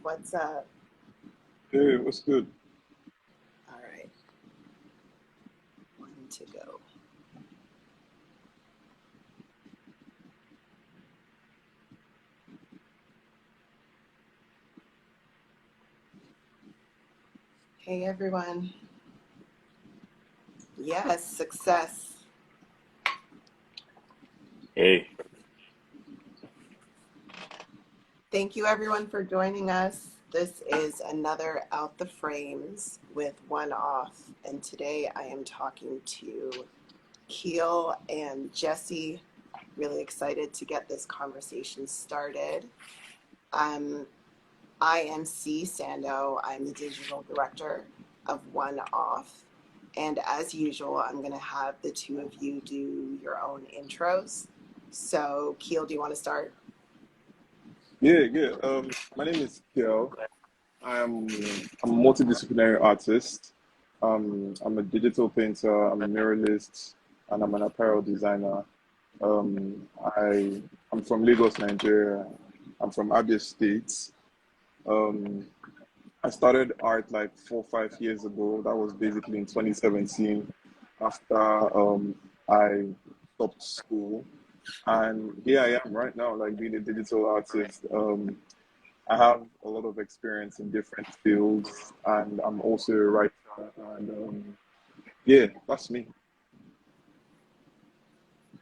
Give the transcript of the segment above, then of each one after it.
What's up? Hey, what's good? All right, one to go. Hey, everyone. Yes, success. Hey, Thank you, everyone, for joining us. This is another Out the Frames with One Off. And today I am talking to Keel and Jesse. Really excited to get this conversation started. I am C. Sando. I'm the digital director of One Off. And as usual, I'm going to have the two of you do your own intros. So, Keel, do you want to start? Yeah. My name is Kiel. I'm a multidisciplinary artist. I'm a digital painter. I'm a muralist, and I'm an apparel designer. Um, I I'm from Lagos, Nigeria. I'm from Abia State. Um, I started art like 4 or 5 years ago. That was basically in 2017 after I stopped school. And here I am right now, like being a digital artist. I have a lot of experience in different fields, and I'm also a writer. And yeah, that's me.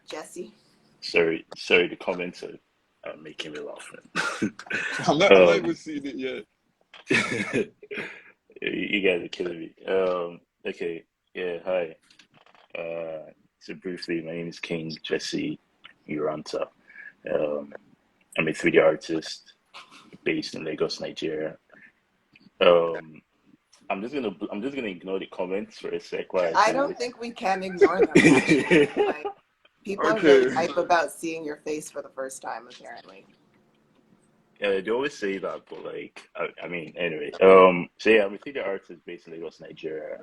Jesse? sorry, the comments are making me laugh. I'm not Um, even seeing it yet. you guys are killing me. Okay, yeah, hi. So briefly, my name is King Jesse Uranta. Um, I'm a 3D artist based in Lagos, Nigeria. Um, I'm just gonna ignore the comments for a sec while I I do don't think we can ignore them, actually. this. Like, people are really Okay. hype about seeing your face for the first time, apparently. Yeah, they always say that, but like, I mean, anyway. So yeah, I'm a 3D artist based in Lagos, Nigeria.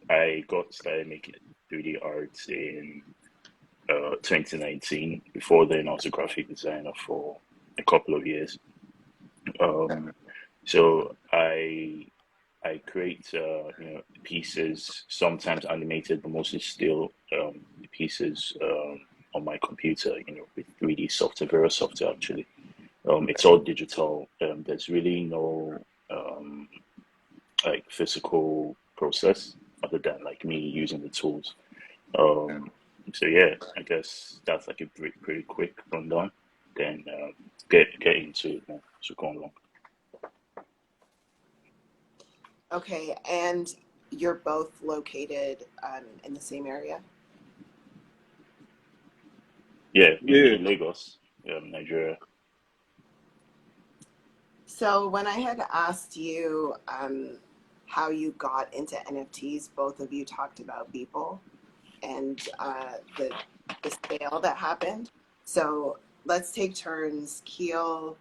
I got started making 3D art in 2019. Before then, I was a graphic designer for a couple of years. Um, so I create pieces, sometimes animated, but mostly still pieces on my computer, with 3D software, various software actually. It's all digital. There's really no um, like physical process other than like me using the tools. Um, so yeah, I guess that's like a pretty quick rundown. Then get into it now. So go along. Okay, and you're both located in the same area? Yeah, Yeah. in Lagos, Nigeria. So when I had asked you how you got into NFTs, both of you talked about Beeple and the sale that happened. So let's take turns. Keel,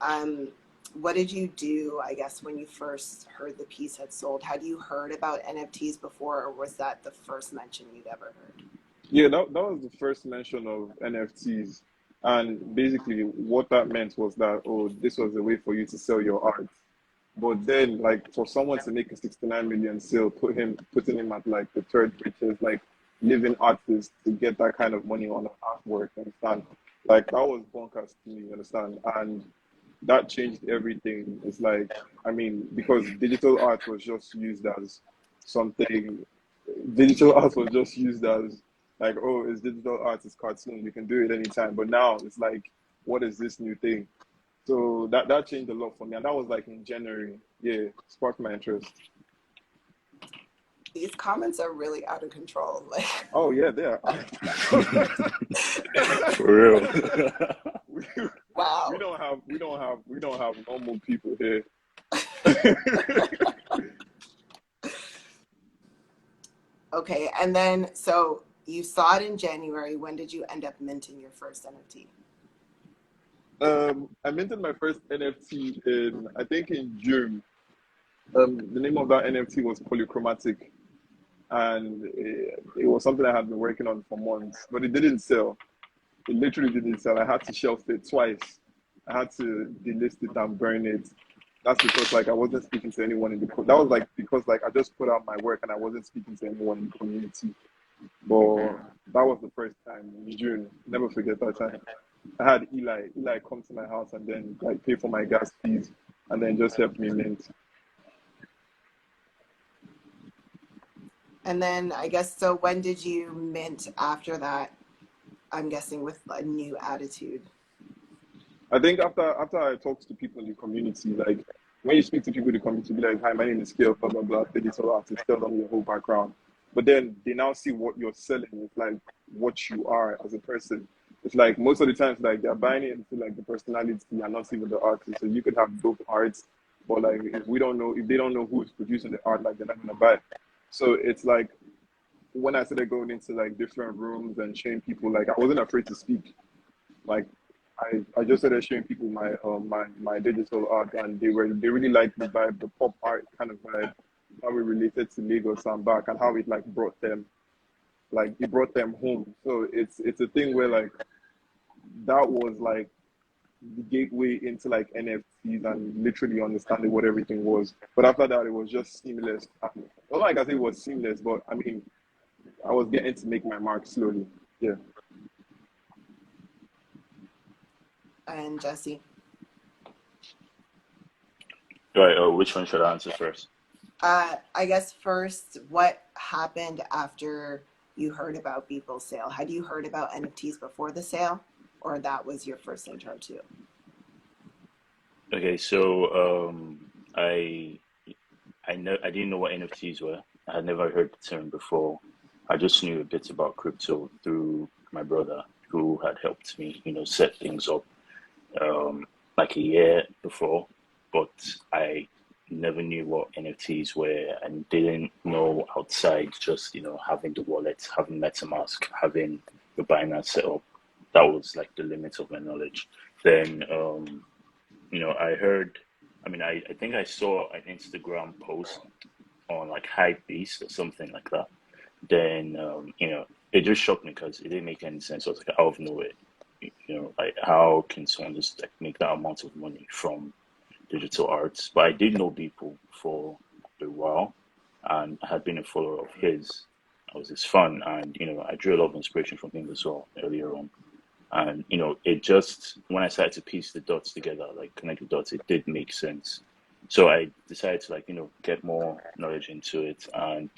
um, what did you do, I guess, when you first heard the piece had sold? Had you heard about NFTs before, or was that the first mention you'd ever heard? Yeah, that was the first mention of NFTs. And basically, what that meant was that, oh, this was a way for you to sell your art. But then, like, for someone to make a 69 million sale, putting him at like the third richest, like, living artist to get that kind of money on artwork, understand? Like, that was bonkers to me, understand? And that changed everything. It's like, I mean, because digital art was just used as something, digital art was just used as like, oh, it's digital art, it's cartoon, you can do it anytime. But now it's like, what is this new thing? So that changed a lot for me, and that was like in January. Yeah, sparked my interest. These comments are really out of control. Like, Oh yeah, there. For real. we, we wow. don't have we don't have normal people here. Okay, and then so you saw it in January. When did you end up minting your first NFT? I minted my first NFT in I think in June. The name of that NFT was Polychromatic, and it was something I had been working on for months, but it didn't sell. It literally didn't sell. I had to shelf it twice. I had to delist it and burn it. That's because like I wasn't speaking to anyone in the that was like because like I just put out my work and I wasn't speaking to anyone in the community. But that was the first time in June. Never forget that time. I had Eli come to my house and then like pay for my gas fees and then just help me mint. And then I guess, so when did you mint after that? I'm guessing with a new attitude. I think after I talked to people in the community, like when you speak to people in the community, be like, "Hi, my name is Kale, blah blah blah, digital artist, tell them your whole background." But then they now see what you're selling. It's like what you are as a person. It's like most of the times, like they're buying it into like the personality and not even the artist. So you could have dope arts, but like if they don't know who is producing the art, like they're not gonna buy it. So it's like when I started going into like different rooms and showing people, like I wasn't afraid to speak. Like I just started showing people my digital art, and they really liked the vibe, the pop art kind of vibe, how it related to Lagos and back, and how it brought them home. So it's a thing where like that was like the gateway into like NFTs and literally understanding what everything was. But after that, it was just seamless. Not like I say it was seamless, but I mean I was getting to make my mark slowly. Yeah. And Jesse. Right. Which one should I answer first? I guess first, what happened after you heard about Beeple's sale? Had you heard about NFTs before the sale, or that was your first intro to? Okay, so I didn't know what NFTs were. I had never heard the term before. I just knew a bit about crypto through my brother, who had helped me, set things up like a year before. But I never knew what NFTs were and didn't know outside just, having the wallet, having MetaMask, having the Binance set up. That was like the limit of my knowledge. Then I heard, I think I saw an Instagram post on like Hype Beast or something like that. Then, it just shocked me because it didn't make any sense. I was like, out of nowhere, like how can someone just like make that amount of money from digital arts? But I did know people for a while, and I had been a follower of his. I was his fan, and I drew a lot of inspiration from him as well earlier on. And it just when I started to piece the dots together, like connect the dots, it did make sense. So I decided to like get more knowledge into it, and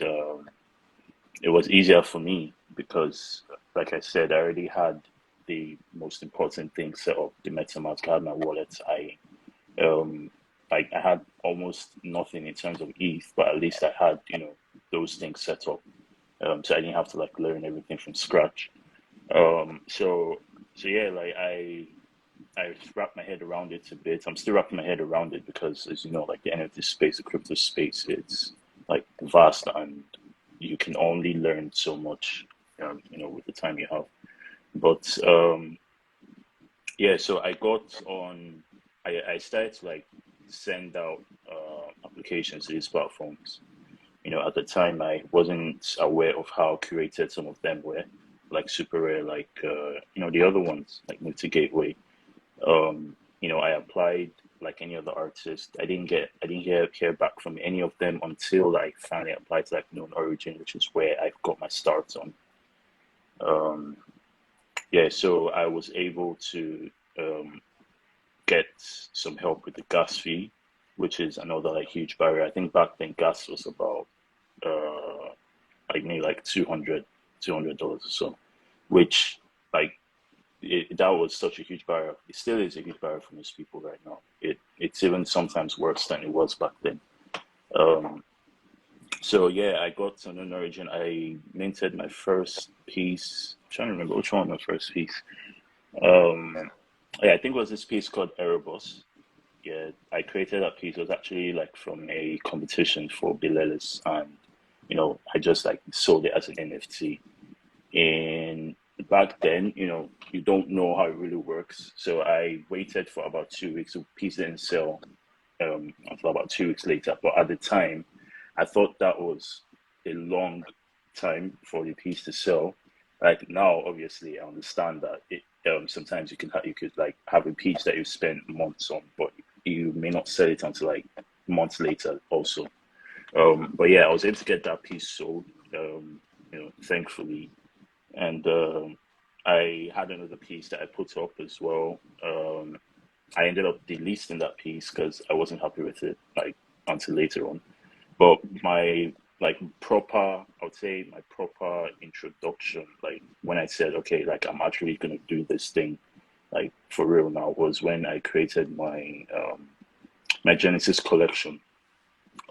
it was easier for me because, like I said, I already had the most important thing set up, the MetaMask. I had my wallet. Um I had almost nothing in terms of ETH, but at least I had those things set up. So I didn't have to like learn everything from scratch. So yeah, like I wrapped my head around it a bit. I'm still wrapping my head around it because, as you know, like the NFT space, the crypto space, it's like vast and you can only learn so much, with the time you have. But yeah, so I got on. I started to like send out applications to these platforms. At the time, I wasn't aware of how curated some of them were, like Super Rare, like the other ones, like Multi Gateway. I applied like any other artist. I didn't hear back from any of them until I finally applied to like Known Origin, which is where I got my start on. Um, yeah, so I was able to um, get some help with the gas fee, which is another like huge barrier. I think back then gas was about like maybe like $200 or so, which like that was such a huge barrier. It still is a huge barrier for most people right now. It's even sometimes worse than it was back then. Um, so yeah, I got an origin. I minted my first piece. I'm trying to remember which one was my first piece. Um, yeah, I think it was this piece called Erebus. Yeah, I created that piece. It was actually like from a competition for Bilelis, and I just like sold it as an NFT. And back then, you don't know how it really works. So I waited for about 2 weeks. The piece didn't sell until about 2 weeks later. But at the time, I thought that was a long time for the piece to sell. Like now, obviously, I understand that sometimes you could like have a piece that you spent months on, but you may not sell it until like months later also. But yeah, I was able to get that piece sold, thankfully. And I had another piece that I put up as well. I ended up delisting that piece because I wasn't happy with it, like until later on. But my like proper, I would say my proper introduction, like when I said, okay, like I'm actually gonna do this thing, like for real now, was when I created my Genesis collection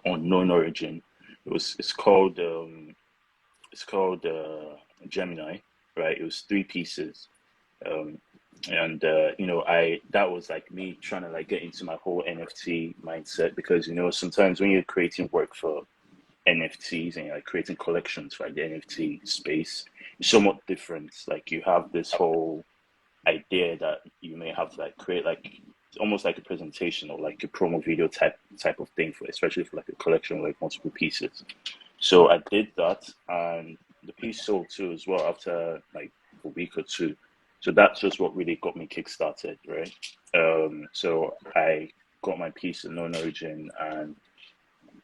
on known origin. It's called Gemini, right? It was three pieces. Um, and I that was like me trying to like get into my whole NFT mindset because sometimes when you're creating work for NFTs and you're like creating collections for like the NFT space, it's somewhat different. Like you have this whole idea that you may have to like create like almost like a presentation or like a promo video type of thing for especially for like a collection of like multiple pieces. So I did that, and the piece sold too as well after like a week or two. So that's just what really got me kickstarted, right? So I got my piece in known origin, and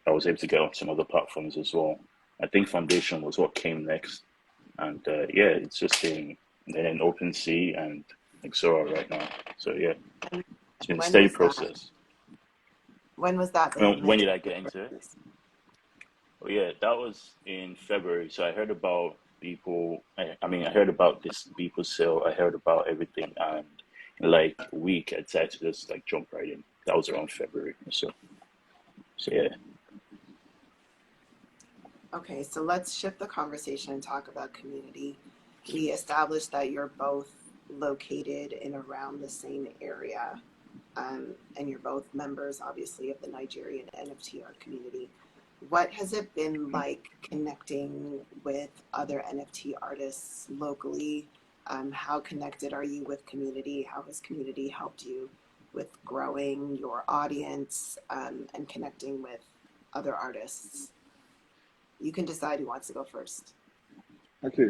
I was able to get on some other platforms as well. I think Foundation was what came next, and yeah, it's just in then in OpenSea and like Sora right now. So yeah, And it's been a when steady was that? process. When was that that you When met did I get into it? Oh yeah, that was in February. So I heard about people. I mean, I heard about this people sale. I heard about everything, and in like a week, I decided to just like jump right in. That was around February. So yeah. Okay, so let's shift the conversation and talk about community. We established that you're both located in around the same area, and you're both members, obviously, of the Nigerian NFT art community. What has it been like connecting with other NFT artists locally? How connected are you with community? How has community helped you with growing your audience and connecting with other artists? You can decide who wants to go first. Okay.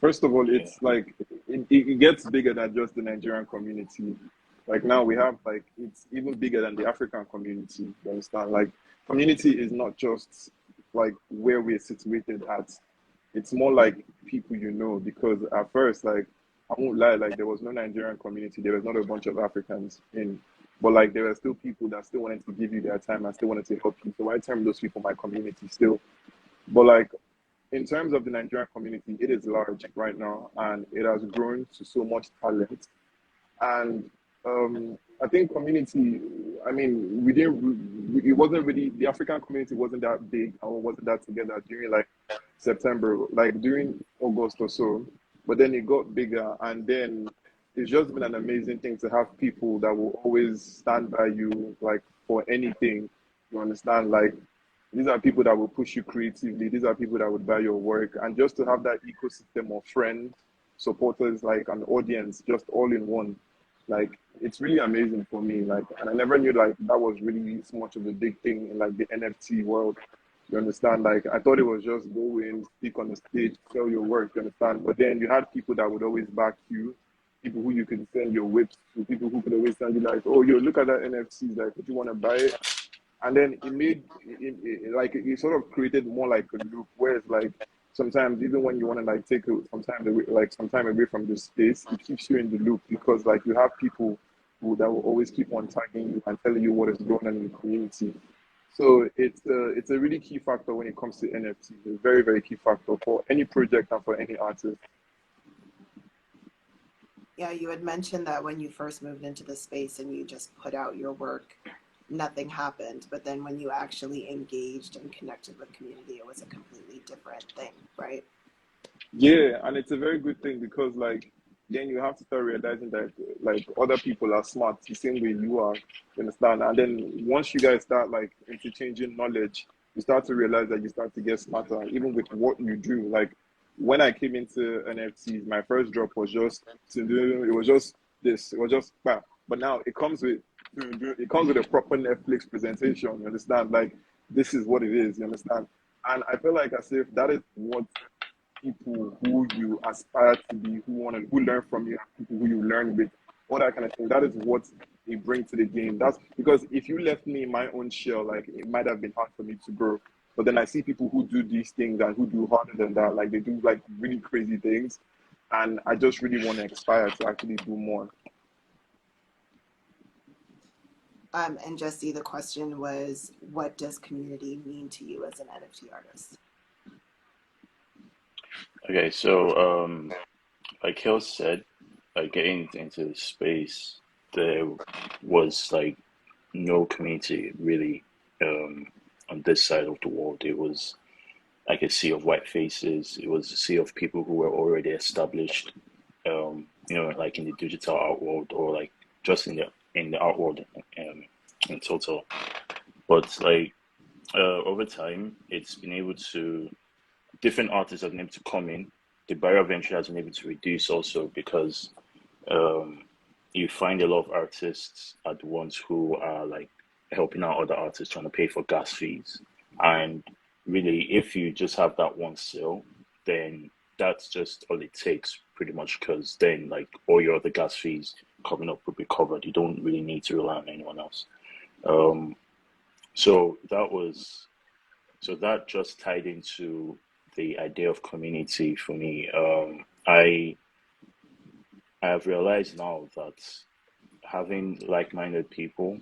First of all, Yeah. it's like it gets bigger than just the Nigerian community. Like now we have like it's even bigger than the African community. You understand? Like community is not just like where we're situated at. It's more like people you know because at first like I won't lie, like there was no Nigerian community, there was not a bunch of Africans in but like there were still people that still wanted to give you their time and still wanted to help you. So I term those people my community still. But like in terms of the Nigerian community, it is large right now and it has grown to so much talent. And I think community, I mean, it wasn't really, the African community wasn't that big or wasn't that together during like September, like during August or so. But then it got bigger and then it's just been an amazing thing to have people that will always stand by you, like for anything. You understand? Like these are people that will push you creatively. These are people that would buy your work. And just to have that ecosystem of friends, supporters, like an audience, just all in one, like it's really amazing for me. Like, and I never knew like that was really so much of a big thing in like the NFT world. You understand? Like, I thought it was just go in, speak on the stage, sell your work. You understand? But then you had people that would always back you, people who you could send your whips to, people who could always tell you like, oh, yo, look at that NFT. Like, would you want to buy it? And then it made like it sort of created more like a loop where it's like sometimes even when you want to like take sometimes away, like some time away from the space, it keeps you in the loop because like you have people that will always keep on tagging you and telling you what is going on in the community. So it's a really key factor when it comes to NFT. A very very key factor for any project and for any artist. Yeah, you had mentioned that when you first moved into the space and you just put out your work, nothing happened. But then when you actually engaged and connected with community, it was a completely different thing, right? Yeah, and it's a very good thing because like then you have to start realizing that like other people are smart the same way you are, you understand? And then once you guys start like interchanging knowledge, you start to realize that you start to get smarter even with what you do. Like when I came into NFTs, my first drop was just to do it was just this, it was just bam. But now it comes with a proper Netflix presentation, you understand? Like this is what it is, you understand? And I feel like as if that is what people who you aspire to be, who learn from you, people who you learn with, all that kind of thing. That is what they bring to the game. That's because if you left me in my own shell, like it might have been hard for me to grow. But then I see people who do these things and who do harder than that, like they do like really crazy things, and I just really want to aspire to actually do more. And Jesse, the question was, what does community mean to you as an NFT artist? Okay, so like Hill said, like getting into the space, there was like no community really on this side of the world. It was like a sea of white faces. It was a sea of people who were already established, like in the digital art world or like just in the art world in total. But like over time, it's been able to different artists have been able to come in. The barrier of entry has been able to reduce also because um, you find a lot of artists are the ones who are like helping out other artists trying to pay for gas fees. And really, if you just have that one sale, then that's just all it takes pretty much because then like all your other gas fees coming up will be covered. You don't really need to rely on anyone else. Um, so that just tied into the idea of community for me. I have realized now that having like-minded people,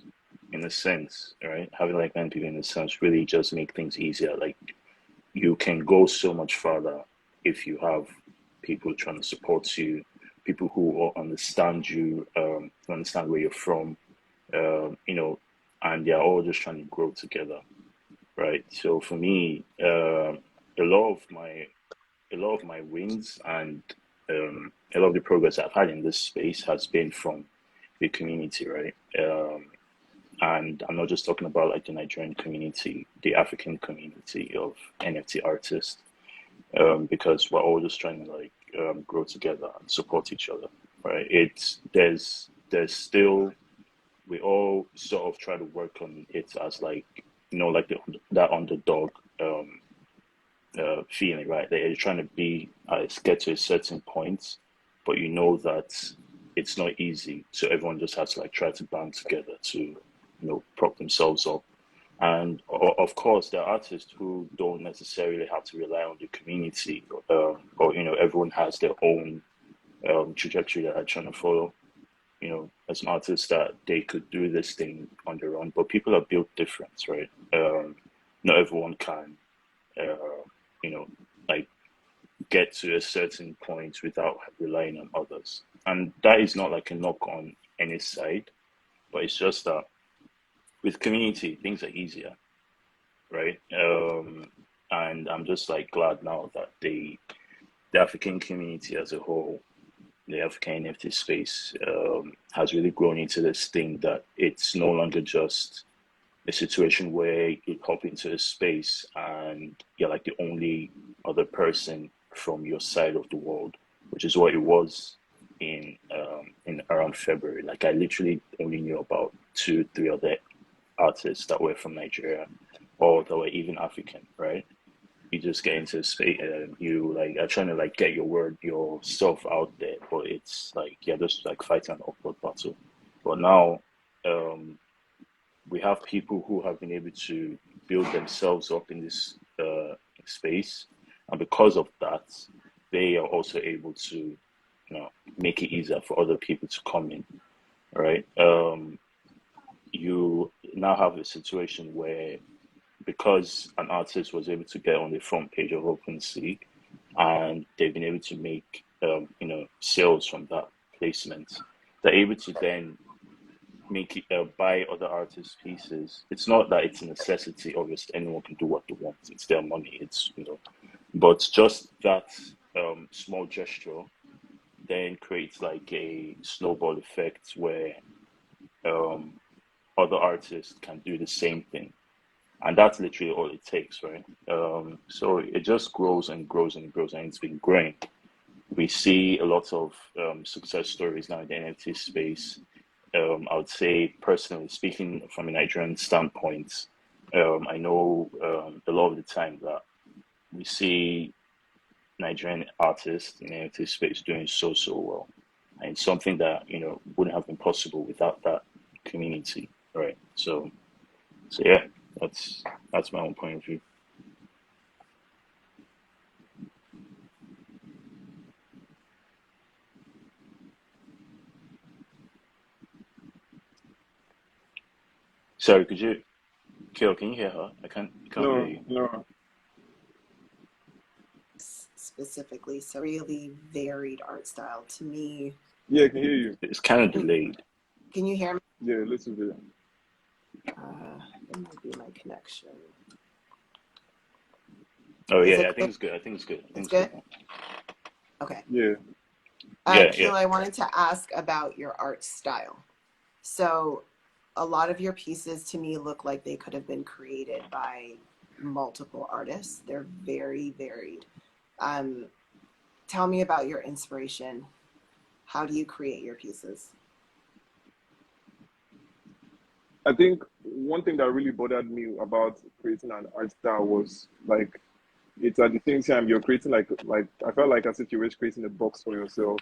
in a sense, right? Having like-minded people in a sense really just make things easier. Like you can go so much farther if you have people trying to support you, people who will understand you, who understand where you're from, and they're all just trying to grow together, right? So for me, a lot of my wins and a lot of the progress I've had in this space has been from the community, right? And I'm not just talking about like the Nigerian community, the African community of NFT artists, because we're all just trying to like grow together and support each other, right? It's there's still we all sort of try to work on it as like like that underdog feeling, right? That you're trying to be get to a certain point, but you know that it's not easy. So everyone just has to like try to band together to prop themselves up. And of course, there are artists who don't necessarily have to rely on the community, or everyone has their own trajectory that they're trying to follow. As an artist, that they could do this thing on their own, but people are built different, right? Not everyone can, uh, you know, like get to a certain point without relying on others. And that is not like a knock on any side, but it's just that with community, things are easier, right? And I'm just like glad now that the African community as a whole, the African NFT space, has really grown into this thing that it's no longer just a situation where you hop into a space and you're like the only other person from your side of the world, which is what it was in around February. Like I literally only knew about two, three other artists that were from Nigeria or that were even African, right? You just get into a space and you like are trying to like get your stuff out there, but it's like you're just like fighting an upward battle. But now um we have people who have been able to build themselves up in this space, and because of that, they are also able to, make it easier for other people to come in, right? You now have a situation where because an artist was able to get on the front page of OpenSea, and they've been able to make sales from that placement, they're able to then make it buy other artists' pieces. It's not that it's a necessity. Obviously, anyone can do what they want. It's their money. But just that small gesture then creates like a snowball effect where um, other artists can do the same thing, and that's literally all it takes, right? So it just grows and grows and grows, and it's been growing. We see a lot of success stories now in the NFT space. I would say, personally speaking, from a Nigerian standpoint, I know a lot of the time that we see Nigerian artists in the NFT space doing so well, and it's something that wouldn't have been possible without that community, right? So yeah, that's my own point of view. Sorry, could you, Kill? Can you hear her? I can't hear No, you. no. Specifically, so really varied art style to me. Yeah, I can hear you. It's kind of delayed. Can you hear me? Yeah, a little bit. It might be my connection. Oh Is yeah, it I think good? it's good. I think it's good. I think It's it's good good? now. Okay. Yeah. Yeah, yeah. Keel, I wanted to ask about your art style. So a lot of your pieces to me look like they could have been created by multiple artists. They're very varied. Um, Tell me about your inspiration. How do you create your pieces? I think one thing that really bothered me about creating an art style was like it's at the same time you're creating like I felt like as if you were creating a box for yourself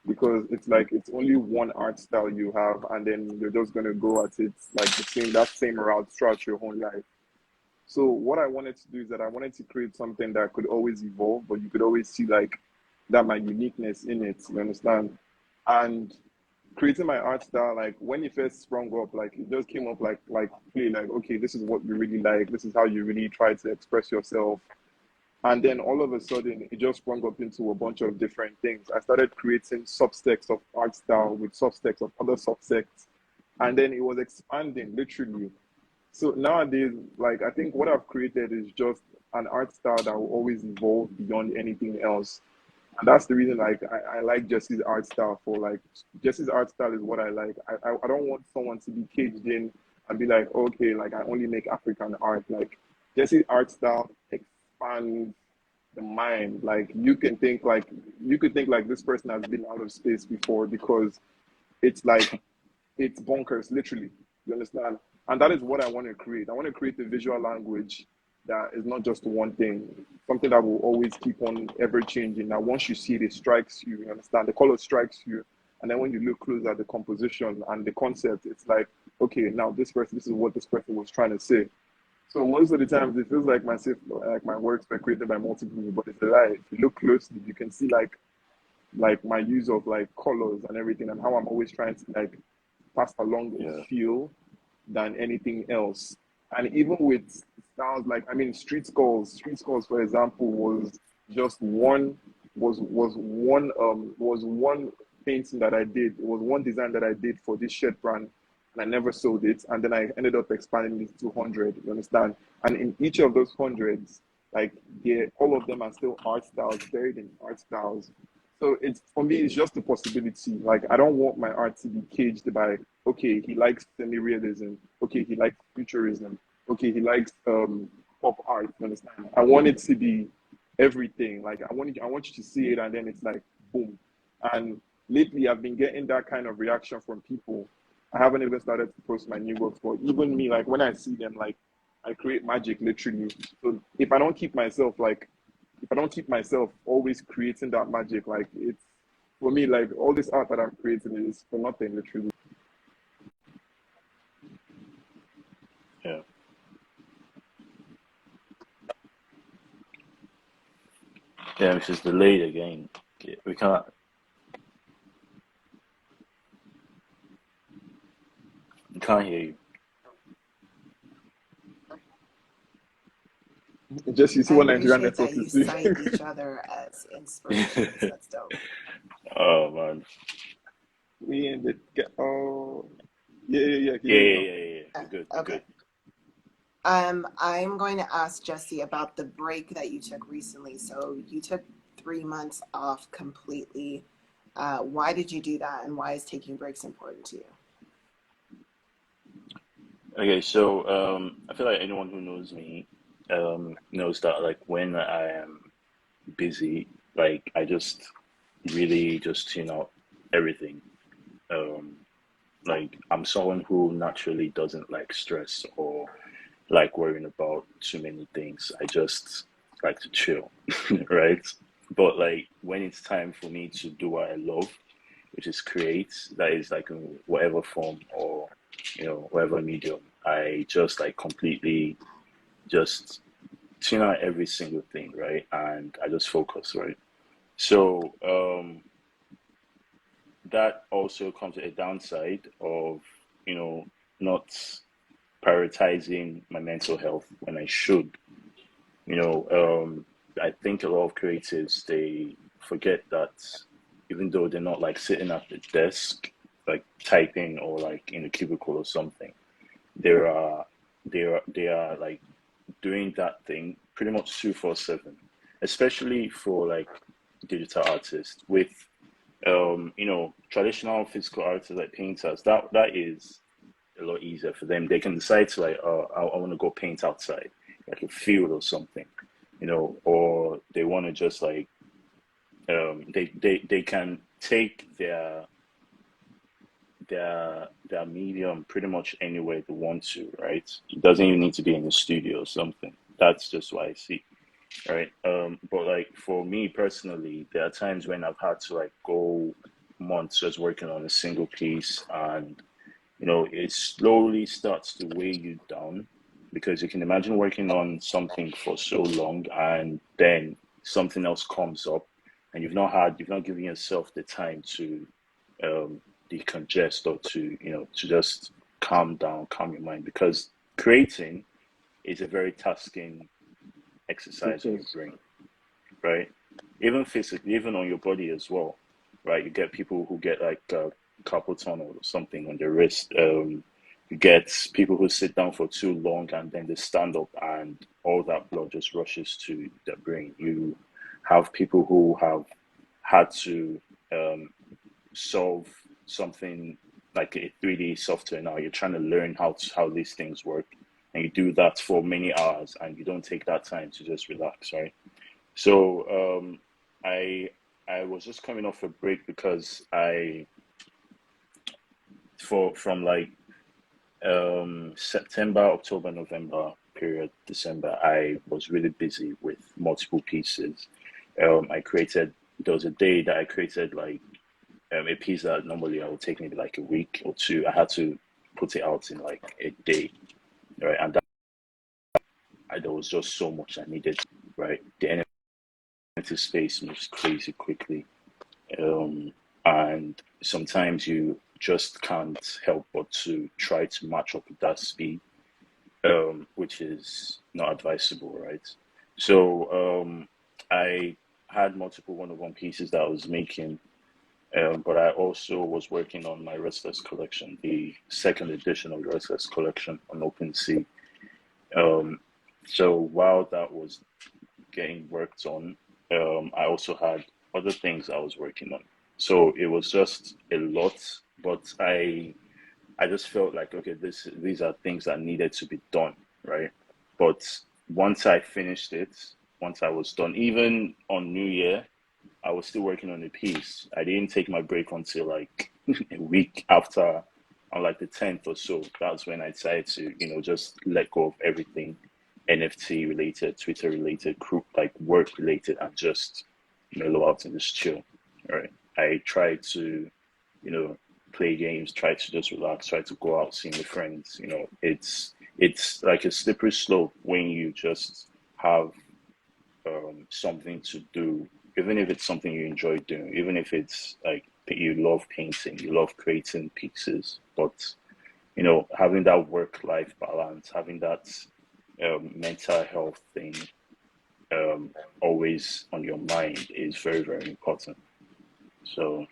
because it's like it's only one art style you have and then you're just gonna go at it like the same route throughout your whole life. So what I wanted to do is that I wanted to create something that could always evolve, but you could always see like that my uniqueness in it. You understand? And creating my art style, like when it first sprung up, like it just came up like hey, like okay, this is what you really like. This is how you really try to express yourself. And then all of a sudden, it just sprung up into a bunch of different things. I started creating subsects of art style with subsects of other subsects, and then it was expanding literally. So nowadays, like I think what I've created is just an art style that will always evolve beyond anything else. And that's the reason like I like Jesse's art style for like Jesse's art style is what I like. I don't want someone to be caged in and be like, okay, like I only make African art. Like Jesse's art style expands the mind. Like you could think like this person has been out of space before because it's like it's bonkers, literally. You understand? And that is what I want to create. I want to create a visual language that is not just one thing, something that will always keep on ever changing. That once you see it, it strikes you. You understand? The color strikes you, and then when you look closer at the composition and the concept, it's like, okay, now this is what this person was trying to say. So most of the times, it feels like like my works were created by multiple people, but it's a lie. If you look closely, you can see like my use of like colors and everything, and how I'm always trying to like pass along Yeah. a feel than anything else. And even with styles like I mean street skulls for example was just one was one painting that I did. It was one design that I did for this shirt brand and I never sold it. And then I ended up expanding it to 100, you understand? And in each of those hundreds, like all of them are still art styles, buried in art styles. So it's for me, it's just a possibility. Like I don't want my art to be caged by okay, he likes semi-realism, okay, he likes futurism, okay, he likes pop art. You understand? I want it to be everything. Like I want you to see it, and then it's like boom. And lately, I've been getting that kind of reaction from people. I haven't even started to post my new works, but even me, like when I see them, like I create magic literally. So if I don't keep myself always creating that magic, like it's for me, like all this art that I'm creating is for nothing, literally. Yeah. Yeah, which is delayed again. Yeah, we can't hear you. Just you see I what Nigerian appreciate that network you is doing. cite each other as inspirations. That's dope. Oh man. We in the oh yeah, I can Yeah, hear you yeah, now. yeah, yeah, yeah. We're good. We're Okay. good. I'm going to ask Jesse about the break that you took recently. So you took 3 months off completely. Why did you do that, and why is taking breaks important to you? Okay, so I feel like anyone who knows me knows that like when I am busy, like I just really just tune out everything. Um, like I'm someone who naturally doesn't like stress or like worrying about too many things. I just like to chill, right? But like when it's time for me to do what I love, which is create, that is like in whatever form or whatever medium. I just like completely just tune out every single thing, right? And I just focus, right? So that also comes with a downside of, not prioritizing my mental health when I should. I think a lot of creatives, they forget that even though they're not like sitting at the desk, like typing or like in a cubicle or something, there are they are like doing that thing pretty much 247, especially for like digital artists with traditional physical artists like painters. That is a lot easier for them. They can decide to like, I want to go paint outside, like a field or something, or they want to just like, they can take their medium pretty much anywhere they want to, right? It doesn't even need to be in the studio or something. That's just what I see, right? But like for me personally, there are times when I've had to like go months just working on a single piece, and it slowly starts to weigh you down, because you can imagine working on something for so long and then something else comes up, and you've not given yourself the time to um, decongest, or to just calm down, calm your mind, because creating is a very tasking exercise on your brain, right? Even physically, even on your body as well, right? You get people who get like carpal tunnel or something on their wrist. You get people who sit down for too long and then they stand up and all that blood just rushes to the brain. You have people who have had to solve something like a 3D software now. You're trying to learn how these things work, and you do that for many hours, and you don't take that time to just relax, right? So I was just coming off a break because from like September, October, November period, December, I was really busy with multiple pieces. There was a day that I created like a piece that normally I would take maybe like a week or two. I had to put it out in like a day, right? And there was just so much I needed, right? The energy space moves crazy quickly. And sometimes you just can't help but to try to match up with that speed, which is not advisable, right? So I had multiple one-on-one pieces that I was making, but I also was working on my Restless Collection, the second edition of the Restless Collection on OpenSea. Um, so while that was getting worked on, I also had other things I was working on. So it was just a lot, but I just felt like, okay, these are things that needed to be done, right? But once I finished it, once I was done, even on New Year, I was still working on a piece. I didn't take my break until like a week after, on like the 10th or so. That's when I decided to, just let go of everything NFT related, Twitter related, group like work related, and just mellow out and just chill. Right. I tried to, you know, play games, try to just relax, try to go out, see my friends. It's like a slippery slope when you just have something to do, even if it's something you enjoy doing, even if it's like you love painting, you love creating pieces, but having that work-life balance, having that mental health thing always on your mind is very, very important. So,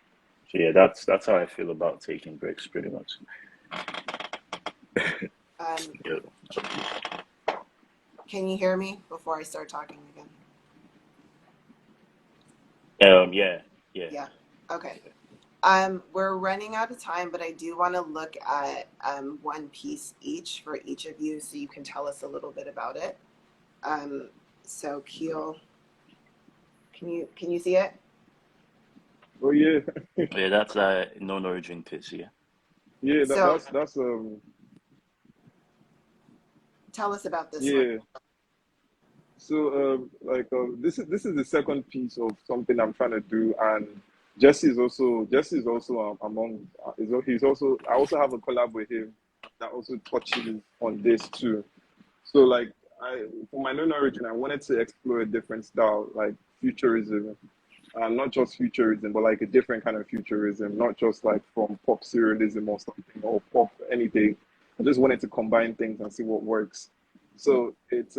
so yeah, that's how I feel about taking breaks, pretty much. Um, Yeah. can you hear me before I start talking again? Yeah, yeah. Yeah. Okay. We're running out of time, but I do want to look at one piece each for each of you, so you can tell us a little bit about it. So Keel, can you see it? Oh yeah, Yeah, that's non-origin piece, yeah. yeah. So That's tell us about this one. yeah. So this is the second piece of something I'm trying to do, and Jesse is also among. He's also. I also have a collab with him that also touches on this too. So like for my known origin, I wanted to explore a different style, like futurism, and not just futurism, but like a different kind of futurism, not just like from pop surrealism or something or pop anything. I just wanted to combine things and see what works. So it's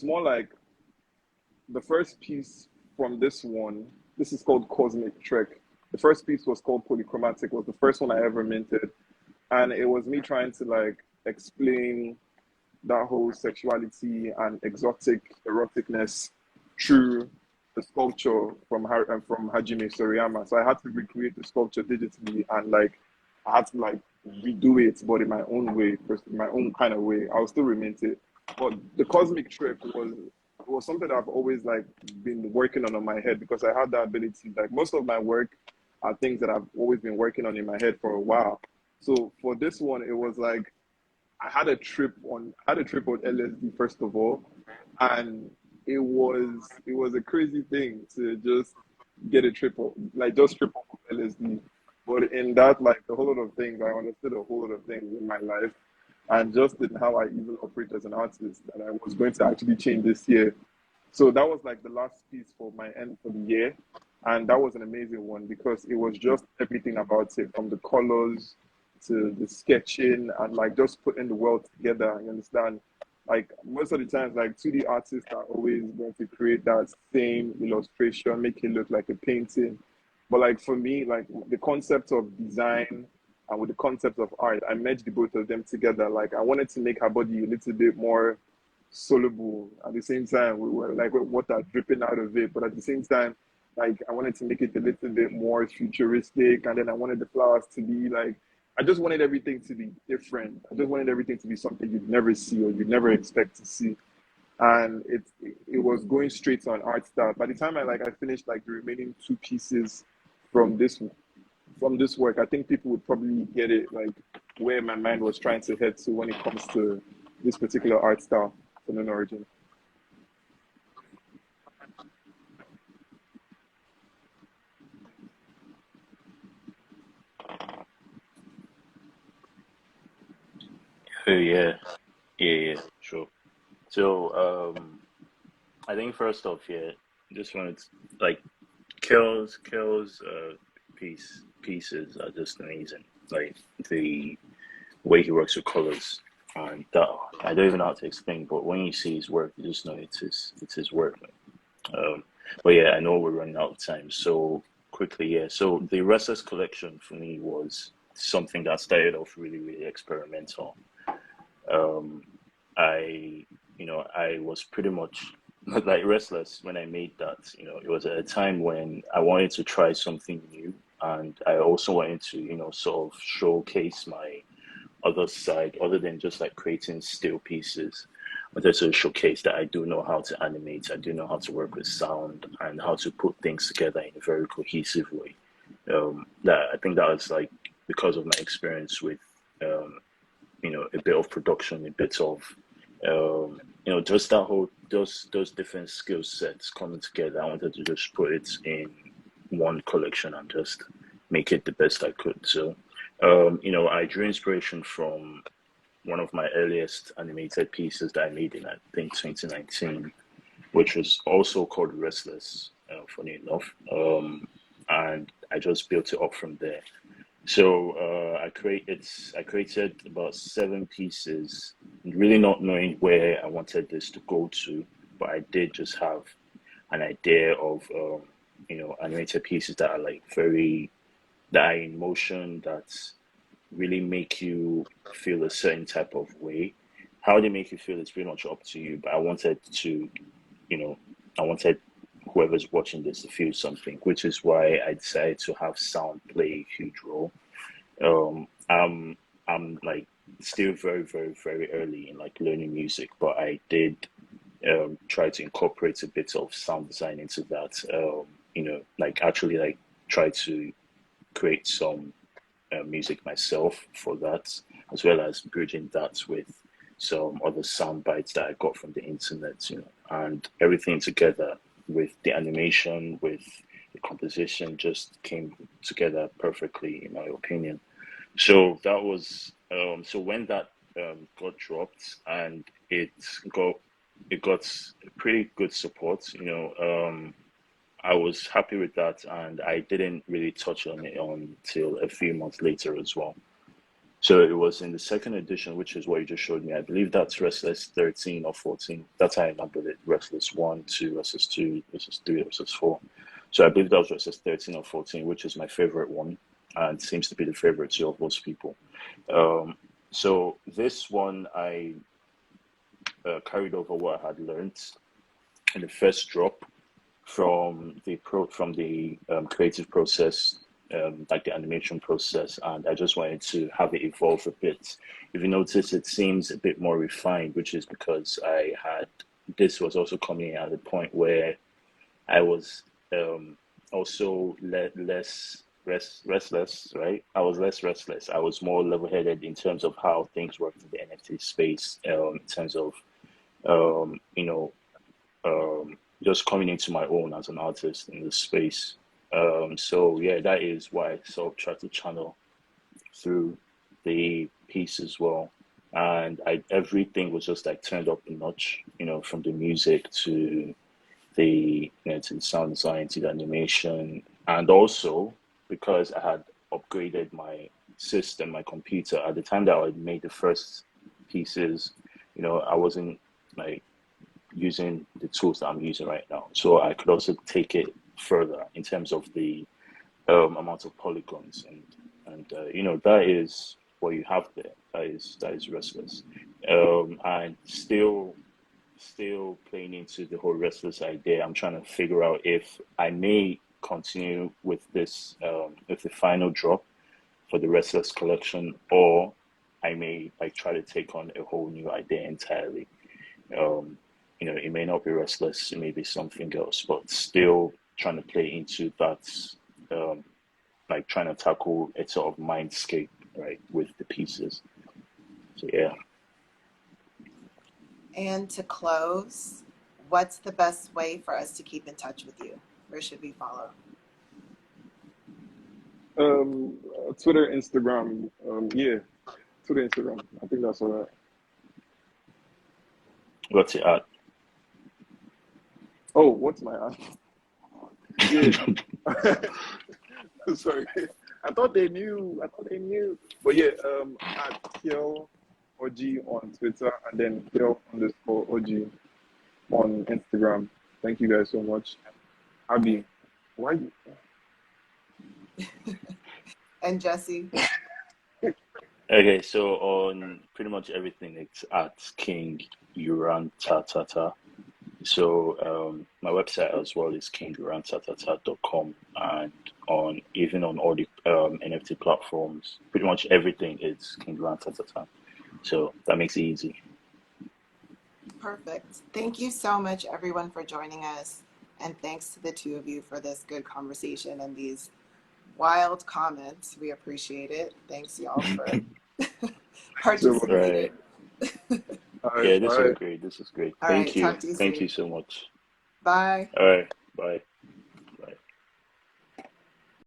more like the first piece from this one. This is called Cosmic Trek. The first piece was called Polychromatic. Was the first one I ever minted, and it was me trying to like explain that whole sexuality and exotic eroticness through the sculpture from Hajime Soriyama. So I had to recreate the sculpture digitally and like I had to like redo it, but in my own way, in my own kind of way. I'll still remint it. But the Cosmic Trip was something that I've always like been working on my head because I had that ability. Like most of my work are things that I've always been working on in my head for a while. So for this one, it was like I had a trip on LSD first of all, and it was a crazy thing to just get a trip on like just trip off of LSD. But in that like a whole lot of things, I understood a whole lot of things in my life and just in how I even operate as an artist that I was going to actually change this year. So that was like the last piece for my end for the year. And that was an amazing one because it was just everything about it from the colors to the sketching and like just putting the world together. You understand? Like most of the times, like 2D artists are always going to create that same illustration, make it look like a painting. But like for me, like the concept of design and with the concept of art, I merged the both of them together. Like I wanted to make her body a little bit more soluble. At the same time, we were like with water dripping out of it. But at the same time, like I wanted to make it a little bit more futuristic. And then I wanted the flowers to be like, I just wanted everything to be different. I just wanted everything to be something you'd never see or you'd never expect to see. And it was going straight on art style. By the time I finished like the remaining two pieces from this from this work, I think people would probably get it like where my mind was trying to head to when it comes to this particular art style from an origin. Oh yeah, yeah, sure. So I think first off, yeah, just wanted to, like Kel's pieces are just amazing. Like the way he works with colors and that I don't even know how to explain, but when you see his work, you just know it's his work. Um, but yeah, I know we're running out of time, so quickly, yeah. So the Restless collection for me was something that started off really, really experimental. Um, I was pretty much like restless when I made that. It was at a time when I wanted to try something new, and I also wanted to, sort of showcase my other side, other than just like creating still pieces. I wanted to showcase that I do know how to animate, I do know how to work with sound, and how to put things together in a very cohesive way. That I think that was like because of my experience with um, a bit of production, a bit of just that whole those different skill sets coming together. I wanted to just put it in one collection and just make it the best I could. So, I drew inspiration from one of my earliest animated pieces that I made in I think 2019, which was also called Restless. Funny enough, and I just built it up from there. So I created about 7 pieces, really not knowing where I wanted this to go to, but I did just have an idea of animated pieces that are like very that are in motion that really make you feel a certain type of way. How they make you feel is pretty much up to you, but you know, I wanted whoever's watching this to feel something, which is why I decided to have sound play a huge role. I'm like still very, very, very early in like learning music, but I did try to incorporate a bit of sound design into that. Like actually like try to create some music myself for that, as well as bridging that with some other sound bites that I got from the internet, and everything together with the animation, with the composition just came together perfectly, in my opinion. So that was so when that got dropped, and got it got pretty good support. I was happy with that, and I didn't really touch on it until a few months later as well. So it was in the second edition, which is what you just showed me. I believe that's Restless 13 or 14. That's how I remember it. Restless 1, 2, Restless 2, Restless 3, Restless 4. So I believe that was Restless 13 or 14, which is my favorite one, and seems to be the favorite too of most people. Um, so this one, I carried over what I had learned in the first drop from the creative process, like the animation process, and I just wanted to have it evolve a bit. If you notice, it seems a bit more refined, which is because this was also coming at a point where I was also restless, right? I was less restless. I was more level-headed in terms of how things worked in the NFT space, in terms of um, you know just coming into my own as an artist in this space. So yeah, that is why I sort of try to channel through the piece as well. And everything was just like turned up a notch, from the music to the sound design to the animation, and also because I had upgraded my system, my computer at the time that I made the first pieces. I wasn't like using the tools that I'm using right now. So I could also take it further in terms of the amount of polygons, and that is what you have there. That is Restless, and still playing into the whole Restless idea. I'm trying to figure out if I may continue with this with the final drop for the Restless collection, or I may like try to take on a whole new idea entirely. Um, it may not be Restless, it may be something else, but still trying to play into that, um, like trying to tackle a sort of mindscape, right, with the pieces. So yeah. And to close, what's the best way for us to keep in touch with you? Where should we follow? Twitter, Instagram. Yeah, Twitter, Instagram. I think that's all right. What's it at? Oh, what's my app? Yeah. Sorry. I thought they knew. But yeah, at Kill orji on Twitter, and then Kill_orji on Instagram. Thank you guys so much. Abby, why you? And Jesse? Okay, so on pretty much everything, it's at King Uran Tatata. So my website as well is kingurantatata.com, and even on all the NFT platforms, pretty much everything is King Tatata. So that makes it easy. Perfect. Thank you so much, everyone, for joining us. And thanks to the two of you for this good conversation and these wild comments. We appreciate it. Thanks, y'all, for So All right. participating. all right, Yeah, all this was right. great. This is great. All Thank right. you. Talk to you Thank you soon. so much. Bye. All right. Bye.